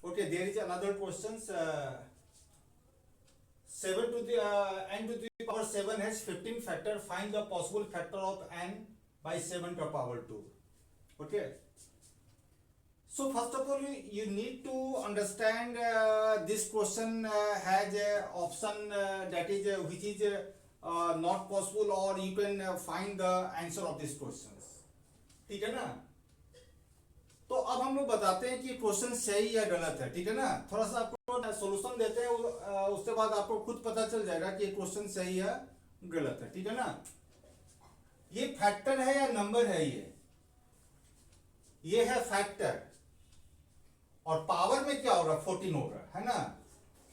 Okay, there is another questions. 7 to the n to the power 7 has 15 factor. Find the possible factor of n by 7 to power 2. Okay. So first of all, you need to understand this question has a option that is which is not possible, or you can find the answer of this questions. ठीक है ना? तो अब हम लोग बताते हैं कि क्वेश्चन सही या गलत है. ठीक है ना? थोड़ा सा आपको सॉल्यूशन देते हैं, उसके बाद आपको खुद पता चल जाएगा कि क्वेश्चन सही या गलत है. ठीक है ना? ये फैक्टर है या नंबर है? ये है फैक्टर, और पावर में क्या होगा? 14 होगा, है ना?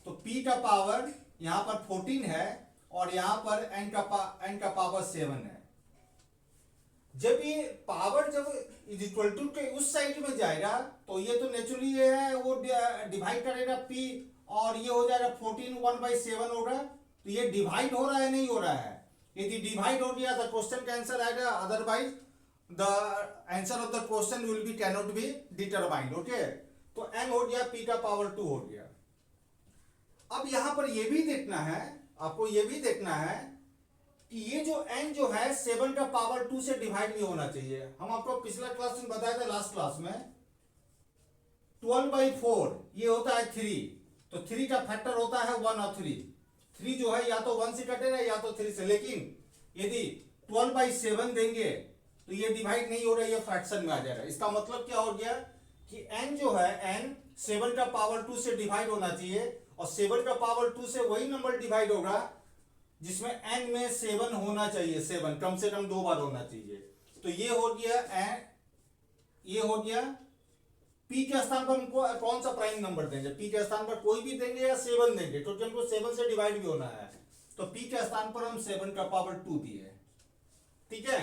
तो p का पावर यहां पर 14 है और यहां पर n का पावर 7 है. जब ये पावर जब इज इक्वल टू के उस साइड में जाएगा तो ये तो नेचुरली ये है वो डिवाइड करेगा p, और ये हो जाएगा 14 1/7 होगा. तो ये डिवाइड हो रहा है नहीं हो रहा है? यदि डिवाइड हो गया तो क्वेश्चन का आंसर आएगा, otherwise the answer of the question will be cannot be determined. Okay, तो n हो गया, p का पावर 2 हो गया. अब यहां पर ये भी देखना है, आपको ये भी देखना है कि ये जो n जो है 7 का पावर 2 से डिवाइड भी होना चाहिए. हम आपको पिछला क्लास में बताया था, लास्ट क्लास में 12/4 ये होता है 3, तो 3 का फैक्टर होता है 1 और 3. 3 जो है या तो 1 से कटेगा या तो 3 से, लेकिन यदि 12/7 देंगे तो ये डिवाइड नहीं हो रहा है, ये फ्रैक्शन में आ जाएगा. इसका मतलब क्या हो गया कि n जो है n 7 का पावर 2 से डिवाइड होना चाहिए, और 7 का पावर 2 से वही नंबर डिवाइड होगा जिसमें n में 7 होना चाहिए. 7 कम से कम 2 बार होना चाहिए. तो ये हो गया n, ये हो गया. p के स्थान पर हमको कौन सा प्राइम नंबर देंगे? p के स्थान पर कोई भी देंगे या 7 देंगे, क्योंकि हमको 7 से डिवाइड भी होना है. तो p के स्थान पर हम 7 का पावर 2 दिए. ठीक है,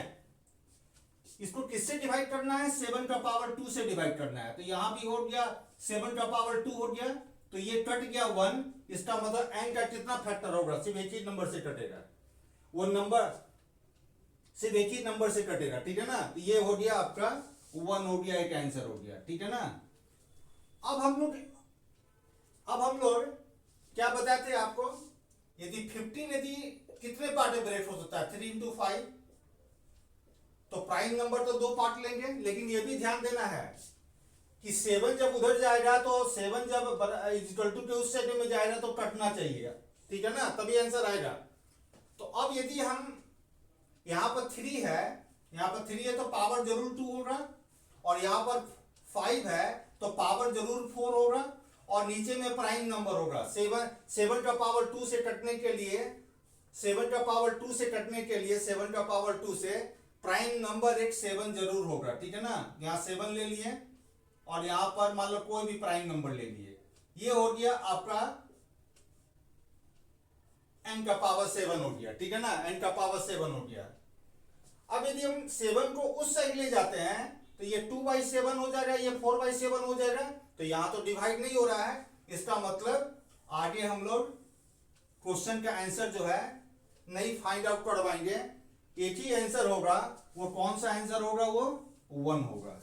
इसको किससे डिवाइड करना है? 7 का पावर 2 से डिवाइड करना है. तो यहां भी हो गया 7 का पावर 2 हो गया, तो ये कट गया 1. इसका मतलब n का कितना फैक्टर होगा? सिर्फ एक ही नंबर से कटेगा, वो नंबर सिर्फ एक ही नंबर से कटेगा. ठीक है ना? तो ये हो गया आपका 1 हो गया, एक आंसर हो गया. ठीक है ना? अब हम लोग क्या बताते हैं आपको? यदि 15 यदि कितने पार्ट में ब्रेक हो सकता है? 3 into 5. तो प्राइम नंबर तो 2 पार्ट लेंगे, लेकिन ये भी ध्यान देना है कि 7 जब उधर जाएगा तो 7 जब इक्वल टू के उस साइड में जाएगा तो कटना चाहिए. ठीक है ना? तभी आंसर आएगा. तो अब यदि हम यहां पर 3 है, यहां पर 3 है तो पावर जरूर 2 होगा, और यहां पर 5 है तो पावर जरूर 4 होगा, और नीचे में प्राइम नंबर होगा. 7 का पावर 2 से कटने के लिए 7 का पावर 2 से कटने के लिए 7 का पावर 2 से प्राइम नंबर एक 7 जरूर होगा. ठीक है ना? यहां 7 ले लिए और यहां पर मान लो कोई भी प्राइम नंबर ले लिए. ये हो गया आपका n का पावर 7 हो गया. ठीक है ना? n का पावर 7 हो गया. अब यदि हम 7 को उस साइड ले जाते हैं तो ये 2/7 हो जाएगा, ये 4/7 हो जाएगा. तो यहां तो डिवाइड नहीं हो रहा है, इसका मतलब आगे हम लोग क्वेश्चन का आंसर जो है नहीं फाइंड आउट करवाएंगे. एक ही आंसर होगा. वो कौन सा आंसर होगा? वो 1 होगा.